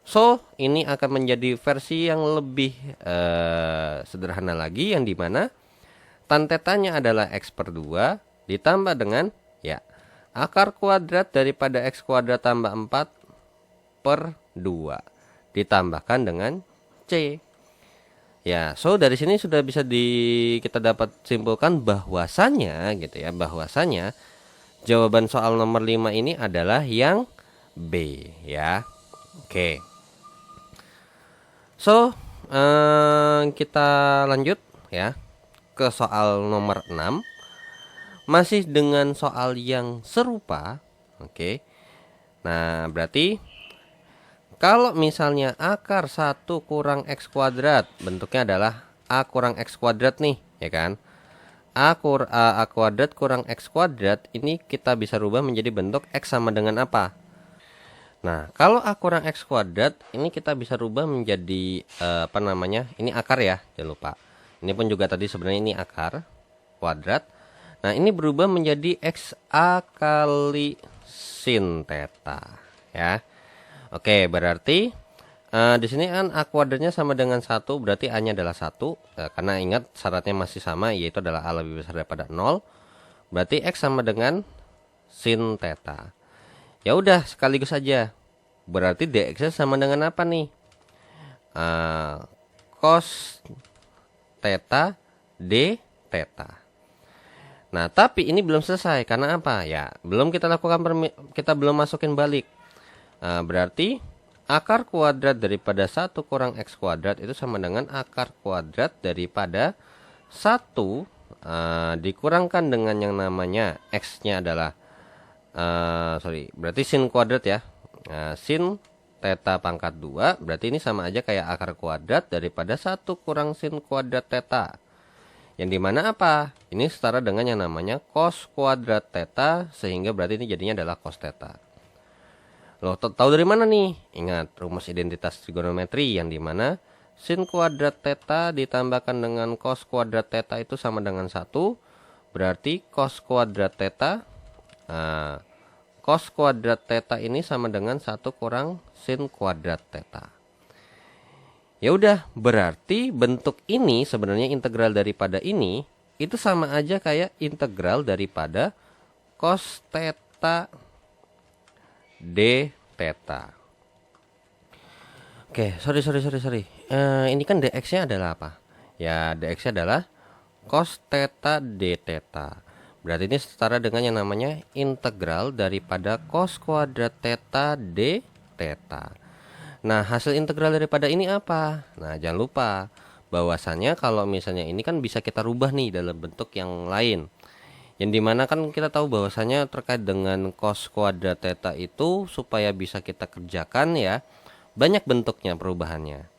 So, ini akan menjadi versi yang lebih sederhana lagi, yang dimana tan tetanya adalah X per 2 ditambah dengan, ya, akar kuadrat daripada X kuadrat tambah 4 per 2 ditambahkan dengan C. Ya, so dari sini sudah bisa kita dapat simpulkan bahwasanya gitu ya, bahwasanya jawaban soal nomor 5 ini adalah yang B ya. Oke. So, kita lanjut ya ke soal nomor 6. Masih dengan soal yang serupa. Oke. Nah, berarti kalau misalnya akar 1 kurang X kuadrat, bentuknya adalah A kurang X kuadrat nih, ya kan? A kuadrat kurang X kuadrat, ini kita bisa rubah menjadi bentuk X sama dengan apa? Nah, kalau A kurang X kuadrat, ini kita bisa rubah menjadi, apa namanya? Ini akar ya, jangan lupa. Ini pun juga tadi sebenarnya ini akar kuadrat. Nah, ini berubah menjadi XA kali sin theta, ya. Oke, berarti di sini kan A kuadratnya sama dengan 1, berarti A-nya adalah 1. Karena ingat syaratnya masih sama, yaitu adalah A lebih besar daripada 0. Berarti X sama dengan sin theta. Ya udah, sekaligus aja. Berarti dx sama dengan apa nih? Cos theta d theta. Nah, tapi ini belum selesai karena apa? Ya, belum kita lakukan kita belum masukin balik. Berarti akar kuadrat daripada 1 kurang X kuadrat itu sama dengan akar kuadrat daripada 1 dikurangkan dengan yang namanya X-nya adalah berarti sin kuadrat ya. Sin theta pangkat 2, berarti ini sama aja kayak akar kuadrat daripada 1 kurang sin kuadrat theta. Yang dimana apa? Ini setara dengan yang namanya cos kuadrat theta, sehingga berarti ini jadinya adalah cos theta. Loh, tahu dari mana nih? Ingat rumus identitas trigonometri, yang dimana sin kuadrat theta ditambahkan dengan cos kuadrat theta itu sama dengan 1. Berarti cos kuadrat theta, cos kuadrat theta ini sama dengan 1 kurang sin kuadrat theta. Ya udah, berarti bentuk ini sebenarnya integral daripada ini itu sama aja kayak integral daripada cos theta d theta. Oke, sorry. Ini kan dx-nya adalah apa? Ya, dx-nya adalah cos theta d theta. Berarti ini setara dengan yang namanya integral daripada cos kuadrat theta d theta. Nah, hasil integral daripada ini apa? Nah, jangan lupa bahwasannya kalau misalnya ini kan bisa kita rubah nih dalam bentuk yang lain. Yang dimana kan kita tahu bahwasanya terkait dengan cos kuadrat theta itu supaya bisa kita kerjakan ya, banyak bentuknya perubahannya.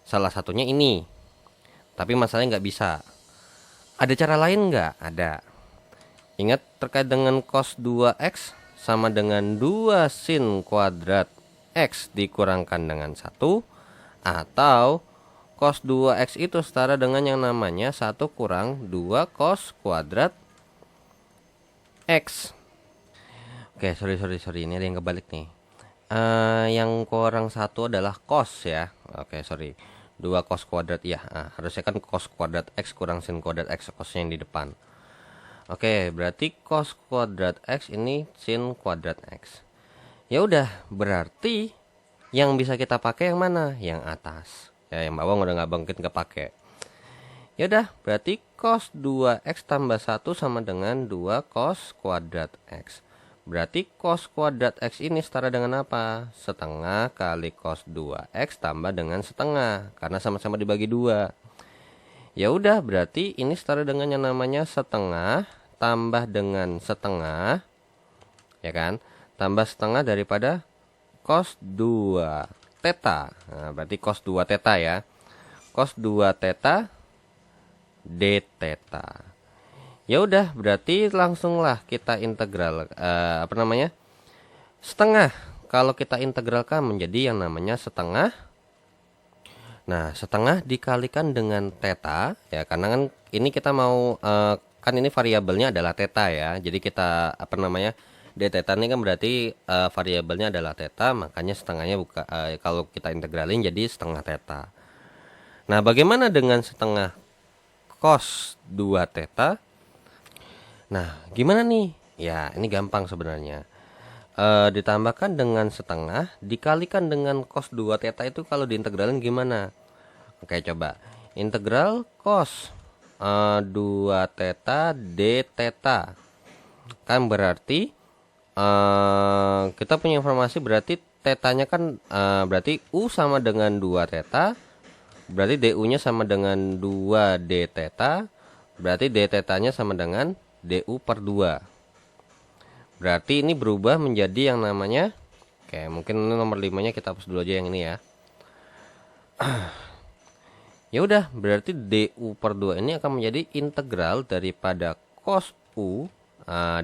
Salah satunya ini. Tapi masalahnya nggak bisa. Ada cara lain nggak? Ada. Ingat terkait dengan cos 2x sama dengan 2 sin kuadrat x dikurangkan dengan 1, atau cos 2x itu setara dengan yang namanya 1 kurang 2 cos kuadrat X. Oke, sorry. Ini ada yang kebalik nih. Yang kurang 1 adalah cos ya. Oke, sorry. 2 cos kuadrat ya. Harusnya kan cos kuadrat X kurang sin kuadrat X, cosnya yang di depan. Oke, berarti cos kuadrat X ini sin kuadrat X. Ya udah, berarti yang bisa kita pakai yang mana? Yang atas. Ya, yang bawah udah nggak pakai. Ya udah, berarti cos 2x tambah 1 sama dengan 2 cos kuadrat x. Berarti cos kuadrat x ini setara dengan apa? Setengah kali cos 2x tambah dengan setengah, karena sama-sama dibagi 2. Ya udah, berarti ini setara dengan yang namanya setengah tambah dengan setengah, ya kan? Tambah setengah daripada cos 2 theta. Nah, berarti cos 2 theta ya. Cos 2 theta d theta. Ya udah, berarti langsunglah kita integral apa namanya? Setengah. Kalau kita integralkan menjadi yang namanya setengah. Nah, setengah dikalikan dengan theta ya, karena kan ini kita mau kan ini variabelnya adalah theta ya. Jadi kita apa namanya? D theta ini kan berarti variabelnya adalah theta, makanya setengahnya kalau kita integralin jadi setengah theta. Nah, bagaimana dengan setengah cos 2 theta? Nah, gimana nih? Ya, ini gampang sebenarnya. Ditambahkan dengan setengah dikalikan dengan cos 2 theta itu kalau diintegralin gimana? Oke, coba. Integral cos 2 theta d theta. Kan berarti kita punya informasi berarti tetanya kan berarti U sama dengan 2 theta. Berarti DU-nya sama dengan 2 d theta. Berarti d tetanya sama dengan DU per 2. Berarti ini berubah menjadi yang namanya, oke, mungkin nomor 5-nya kita hapus dulu aja yang ini ya. Ya udah, berarti DU per 2 ini akan menjadi integral daripada cos U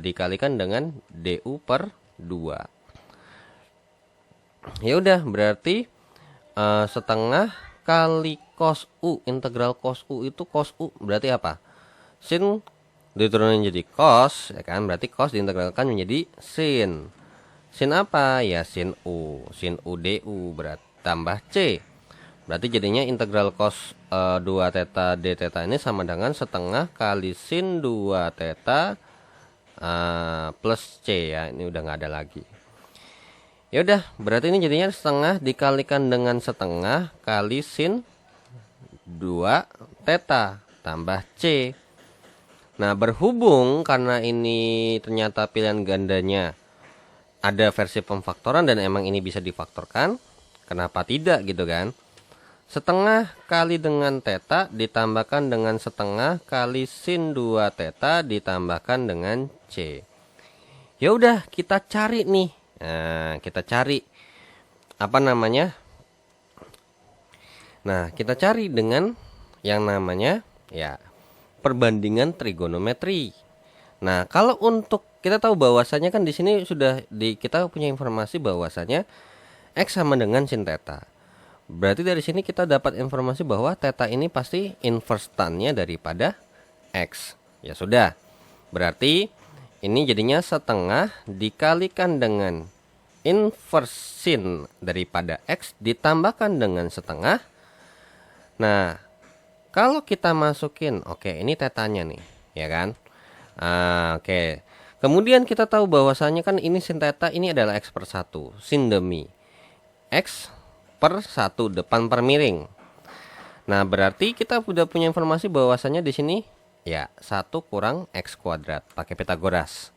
dikalikan dengan DU per 2. Ya udah, berarti setengah kali cos U, integral cos U itu cos U berarti apa? Sin diturunin jadi cos ya kan, berarti cos diintegralkan menjadi sin. Sin apa? Ya sin U. Sin U DU berarti tambah C. Berarti jadinya integral cos 2 theta d theta ini sama dengan setengah kali sin 2 theta plus C ya. Ini udah nggak ada lagi. Ya udah, berarti ini jadinya setengah dikalikan dengan setengah kali sin 2 theta tambah C. Nah, berhubung karena ini ternyata pilihan gandanya ada versi pemfaktoran dan emang ini bisa difaktorkan, kenapa tidak gitu kan? Setengah kali dengan theta ditambahkan dengan setengah kali sin 2 theta ditambahkan dengan C. Ya udah, kita cari nih. Nah, kita cari apa namanya? Nah, kita cari dengan yang namanya ya perbandingan trigonometri. Nah, kalau untuk kita tahu bahwasanya kan di sini sudah kita punya informasi bahwasanya x sama dengan sin theta. Berarti dari sini kita dapat informasi bahwa theta ini pasti inverse tan-nya daripada x. Ya sudah. Berarti ini jadinya setengah dikalikan dengan inverse sin daripada x ditambahkan dengan setengah. Nah, kalau kita masukin, oke, ini tetanya nih, ya kan? Oke. Kemudian kita tahu bahwasanya kan ini sin theta ini adalah x per 1, sin demi x per 1 depan per miring. Nah, berarti kita sudah punya informasi bahwasanya di sini ya 1 kurang x kuadrat pakai Pitagoras.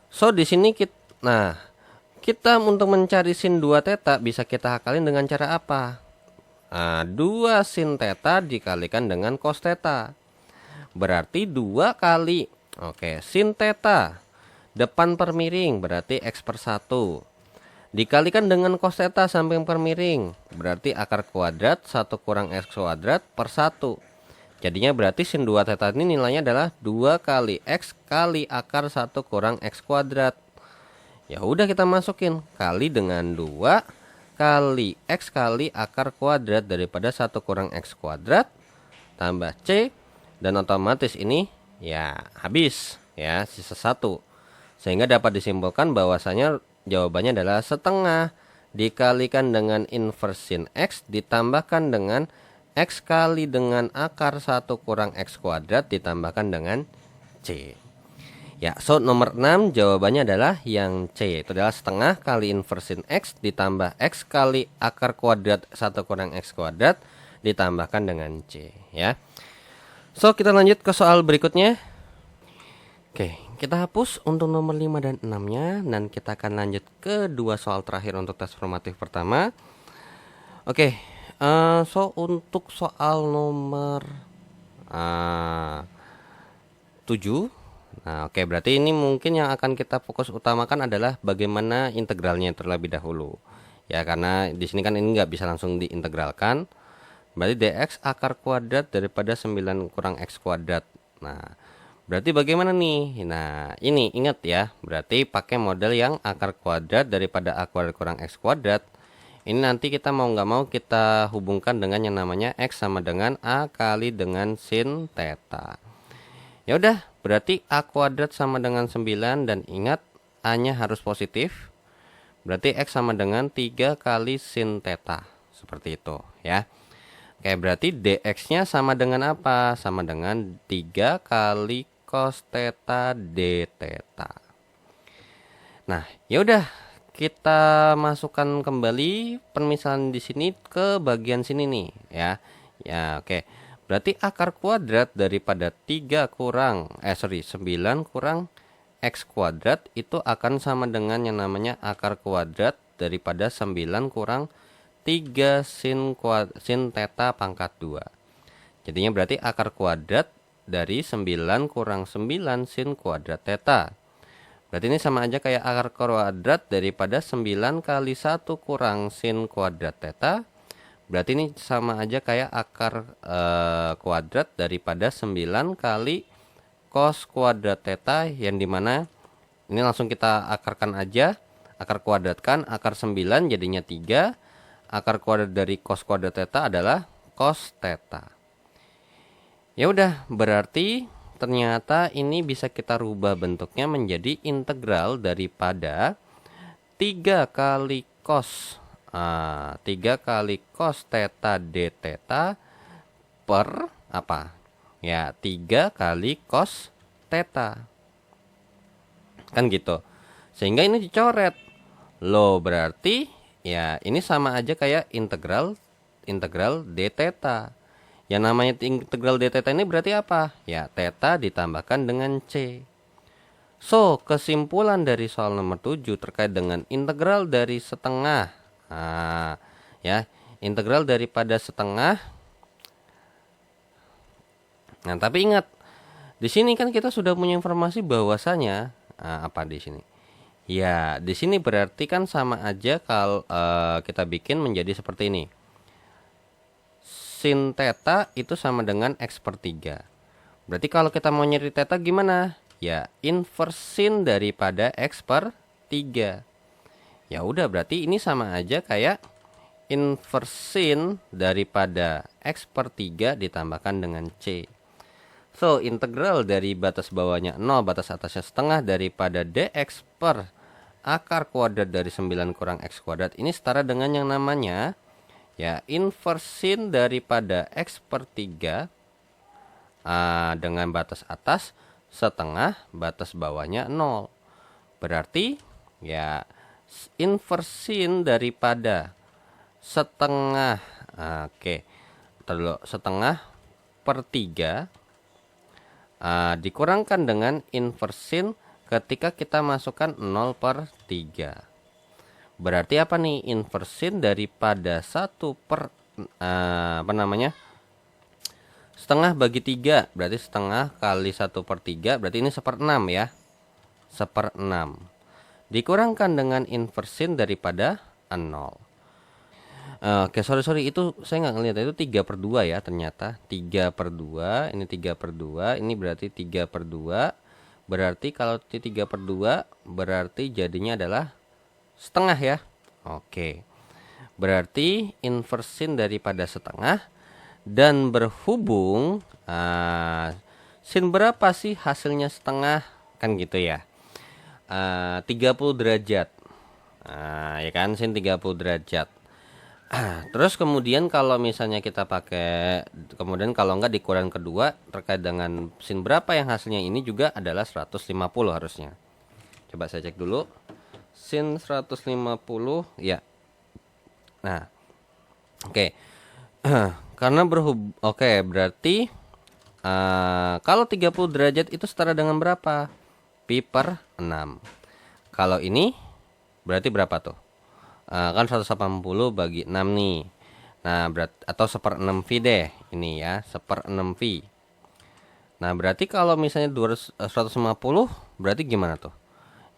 So di sini kita untuk mencari sin 2 theta bisa kita akalin dengan cara apa? 2 sin theta dikalikan dengan cos theta. Berarti 2 kali sin theta depan per miring berarti x per 1 dikalikan dengan cos theta samping per miring berarti akar kuadrat 1 kurang x kuadrat per 1. Jadinya berarti sin 2 theta ini nilainya adalah 2 kali x kali akar 1 kurang x kuadrat. Ya udah, kita masukin kali dengan 2 kali x kali akar kuadrat daripada 1 kurang x kuadrat tambah c, dan otomatis ini ya habis ya, sisa 1. Sehingga dapat disimpulkan bahwasanya jawabannya adalah setengah dikalikan dengan inverse sin x ditambahkan dengan x kali dengan akar 1 kurang x kuadrat ditambahkan dengan C. Ya, so nomor 6 jawabannya adalah yang C. Itu adalah setengah kali inverse sin x ditambah x kali akar kuadrat 1 kurang x kuadrat ditambahkan dengan C ya. So, kita lanjut ke soal berikutnya. Oke, kita hapus untuk nomor 5 dan 6-nya dan kita akan lanjut ke dua soal terakhir untuk tes formatif pertama. Oke. So untuk soal nomor 7. Nah, oke, berarti ini mungkin yang akan kita fokus utamakan adalah bagaimana integralnya terlebih dahulu. Ya, karena di sini kan ini nggak bisa langsung diintegralkan. Berarti dx akar kuadrat daripada 9 kurang x kuadrat. Nah, Berarti bagaimana nih? Nah, ini ingat ya, berarti pakai model yang akar kuadrat daripada A kuadrat kurang X kuadrat. Ini nanti kita mau nggak mau kita hubungkan dengan yang namanya X sama dengan A kali dengan sin theta. Ya udah, berarti A kuadrat sama dengan 9 dan ingat A-nya harus positif. Berarti X sama dengan 3 kali sin theta. Seperti itu ya. Oke, berarti dx-nya sama dengan apa? Sama dengan 3 kali cos theta d theta. Nah, ya udah, kita masukkan kembali permisalan di sini ke bagian sini nih ya. Ya, oke. Berarti akar kuadrat daripada 3 kurang 9 kurang X kuadrat itu akan sama dengan yang namanya akar kuadrat daripada 9 kurang 3 sin theta pangkat 2. Jadinya berarti akar kuadrat dari 9 kurang 9 sin kuadrat theta. Berarti ini sama aja kayak akar kuadrat daripada 9 kali 1 kurang sin kuadrat theta. Berarti ini sama aja kayak akar kuadrat daripada 9 kali cos kuadrat theta, yang dimana ini langsung kita akarkan aja. Akar kuadratkan akar 9 jadinya 3. Akar kuadrat dari cos kuadrat theta adalah cos theta. Ya udah, berarti ternyata ini bisa kita rubah bentuknya menjadi integral daripada 3 kali cos 3 kali cos theta d theta per apa? Ya, 3 kali cos theta. Kan gitu. Sehingga ini dicoret. Loh, berarti ya ini sama aja kayak integral d theta. Yang namanya integral d theta ini berarti apa? Ya, theta ditambahkan dengan c. So, kesimpulan dari soal nomor 7 terkait dengan integral dari setengah. Nah, ya, integral daripada setengah. Nah, tapi ingat, di sini kan kita sudah punya informasi bahwasanya apa di sini? Ya, di sini berarti kan sama aja kalau kita bikin menjadi seperti ini. Sin theta itu sama dengan X per 3. Berarti kalau kita mau nyari theta gimana? Ya, inverse sin daripada X per 3. Ya udah, berarti ini sama aja kayak inverse sin daripada X per 3 ditambahkan dengan C. So, integral dari batas bawahnya 0, batas atasnya setengah daripada dx per akar kuadrat dari 9 kurang X kuadrat. Ini setara dengan yang namanya ya inverse sin daripada X per 3 dengan batas atas setengah, batas bawahnya 0. Berarti ya inverse sin daripada setengah setengah per 3 dikurangkan dengan inverse sin ketika kita masukkan 0 per 3. Berarti apa nih? Inverse sin daripada 1 per setengah bagi 3. Berarti setengah kali 1 per 3. Berarti ini 1/6 ya. 1/6 dikurangkan dengan inverse sin daripada 0. Oke, sorry itu saya nggak ngeliat, itu 3/2 ya ternyata. 3/2, ini 3/2, ini berarti 3/2. Berarti kalau 3/2 berarti jadinya adalah setengah ya. Oke, berarti inverse sin daripada setengah. Dan berhubung sin berapa sih hasilnya setengah, kan gitu ya. 30 derajat. Ya kan, sin 30 derajat. Terus kemudian kalau misalnya kita pakai, kemudian kalau enggak dikurangi kedua terkait dengan sin berapa yang hasilnya, ini juga adalah 150 harusnya. Coba saya cek dulu. Sin 150 ya. Nah, oke. Karena berarti kalau 30 derajat itu setara dengan berapa? Pi per 6. Kalau ini berarti berapa tuh? Kan 180 bagi 6 nih. Nah, atau 1/6 V deh. Ini ya, 1/6 V. Nah, berarti kalau misalnya 150 berarti gimana tuh?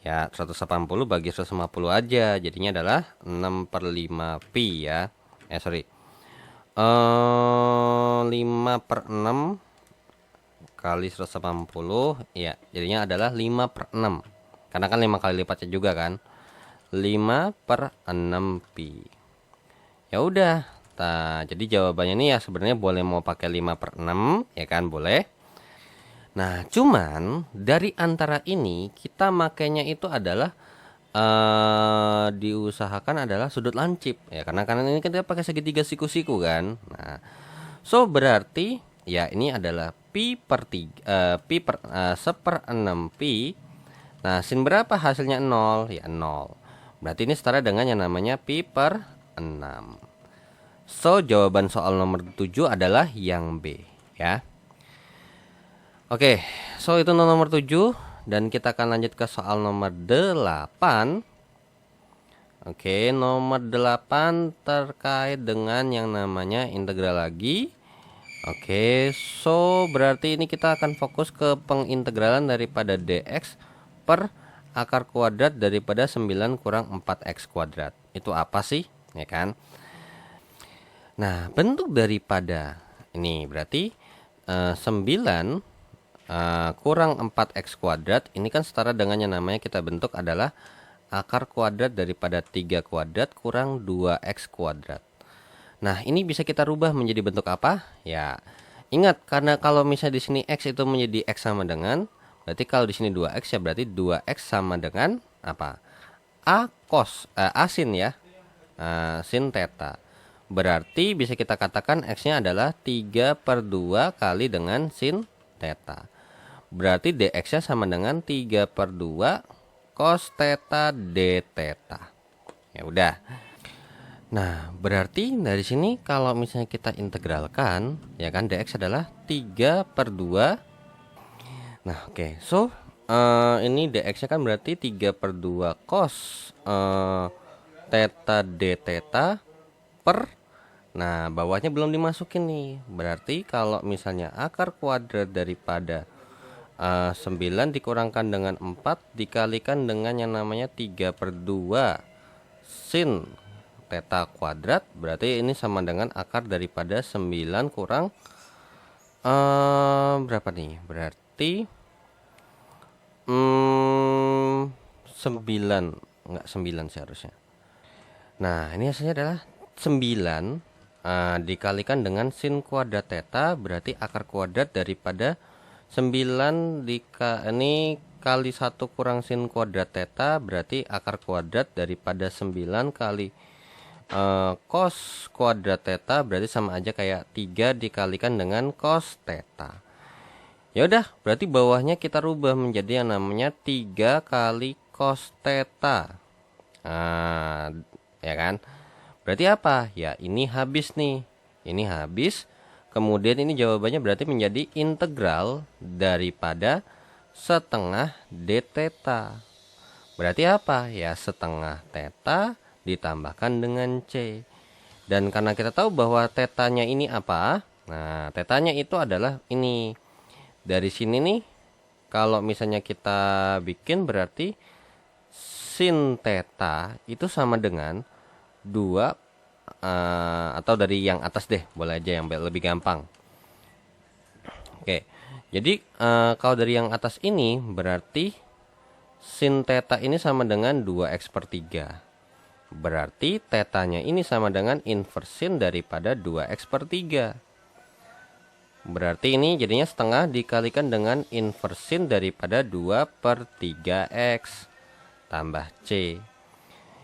Ya, 180 bagi 150 aja. Jadinya adalah 6/5 V ya. 5/6 kali 180, ya jadinya adalah 5/6. Karena kan 5 kali lipatnya juga kan. 5/6 pi. Ya udah. Nah, jadi jawabannya ini ya sebenarnya boleh mau pakai 5/6 ya kan, boleh. Nah, cuman dari antara ini kita makainya itu adalah diusahakan adalah sudut lancip ya, karena ini kita pakai segitiga siku-siku kan. Nah, so berarti ya ini adalah pi per 3 1/6 pi. Nah, sin berapa hasilnya? 0 ya, 0. Berarti ini setara dengan yang namanya pi per 6. So jawaban soal nomor 7 adalah yang B ya. Oke, so itu nomor 7 dan kita akan lanjut ke soal nomor 8. Oke, nomor 8 terkait dengan yang namanya integral lagi. Oke, so berarti ini kita akan fokus ke pengintegralan daripada dx per akar kuadrat daripada 9 kurang 4x kuadrat. Itu apa sih? Ya kan? Nah, bentuk daripada ini berarti 9 kurang 4x kuadrat ini kan setara dengan yang namanya kita bentuk adalah akar kuadrat daripada 3 kuadrat kurang 2x kuadrat. Nah, ini bisa kita rubah menjadi bentuk apa? Ya, ingat karena kalau misalnya di sini x itu menjadi x sama dengan, berarti kalau di sini 2x ya berarti 2x sama dengan apa? A sin ya. Sin theta. Berarti bisa kita katakan x-nya adalah 3/2 kali dengan sin theta. Berarti dx-nya sama dengan 3/2 cos theta d theta. Ya udah. Nah, berarti dari sini kalau misalnya kita integralkan, ya kan dx adalah 3/2. Nah, oke. So, ini dx-nya kan berarti 3/2 cos theta d theta per, nah bawahnya belum dimasukin nih. Berarti kalau misalnya akar kuadrat daripada 9 dikurangkan dengan 4 dikalikan dengan yang namanya 3/2 sin theta kuadrat, berarti ini sama dengan akar daripada 9 kurang berapa nih? Berarti 9, enggak 9 seharusnya. Nah, ini hasilnya adalah 9 dikalikan dengan sin kuadrat theta, berarti akar kuadrat daripada 9 ini kali 1 kurang sin kuadrat theta, berarti akar kuadrat daripada 9 kali cos kuadrat theta, berarti sama aja kayak 3 dikalikan dengan cos theta. Ya udah, berarti bawahnya kita rubah menjadi yang namanya 3 kali cos theta. Nah, ya kan? Berarti apa? Ya, ini habis nih. Ini habis. Kemudian ini jawabannya berarti menjadi integral daripada setengah d theta. Berarti apa? Ya, setengah theta ditambahkan dengan c. Dan karena kita tahu bahwa tetanya ini apa? Nah, tetanya itu adalah ini. Dari sini nih, kalau misalnya kita bikin berarti sin theta itu sama dengan 2 atau dari yang atas deh, boleh aja yang lebih gampang. Oke, jadi kalau dari yang atas ini berarti sin theta ini sama dengan 2x/3. Berarti tetanya ini sama dengan inversin daripada 2x/3. Berarti ini jadinya setengah dikalikan dengan inversin daripada 2/3x tambah c.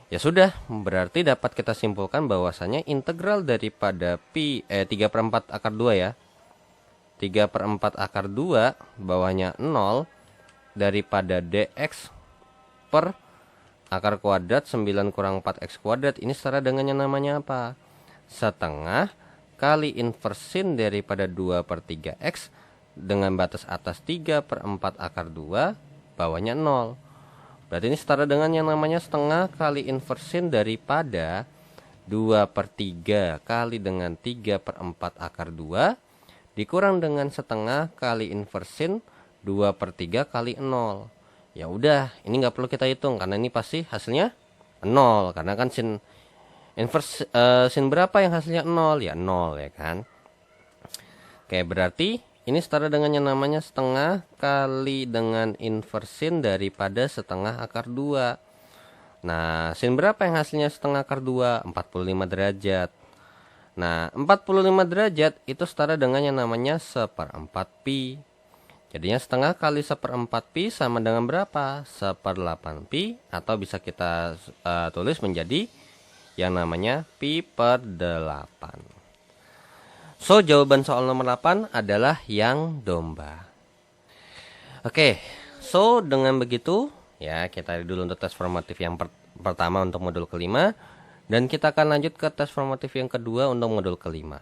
Ya sudah, berarti dapat kita simpulkan bahwasanya integral daripada pi 3/4 akar 2 ya. 3/4 akar 2 bawahnya 0 daripada dx per akar kuadrat 9 kurang 4x kuadrat ini setara dengan yang namanya apa? Setengah kali inversin daripada 2/3x dengan batas atas 3/4 akar 2 bawahnya 0. Berarti ini setara dengan yang namanya setengah kali inversin daripada 2/3 kali dengan 3/4 akar 2 dikurang dengan setengah kali inversin 2/3 kali 0. Ya udah, ini nggak perlu kita hitung karena ini pasti hasilnya 0 karena kan sin berapa yang hasilnya 0? Ya 0 ya kan. Oke, berarti Ini setara dengan yang namanya setengah kali dengan inversin daripada setengah akar 2. Nah, sin berapa yang hasilnya setengah akar 2? 45 derajat. Nah, 45 derajat itu setara dengan yang namanya 1/4 pi. Jadinya setengah kali 1/4 pi sama dengan berapa? 1/8 pi, atau bisa kita tulis menjadi yang namanya pi per 8. So, jawaban soal nomor 8 adalah yang domba. Oke, so dengan begitu ya kita dulu untuk tes formatif yang pertama untuk modul kelima. Dan kita akan lanjut ke tes formatif yang kedua untuk modul kelima.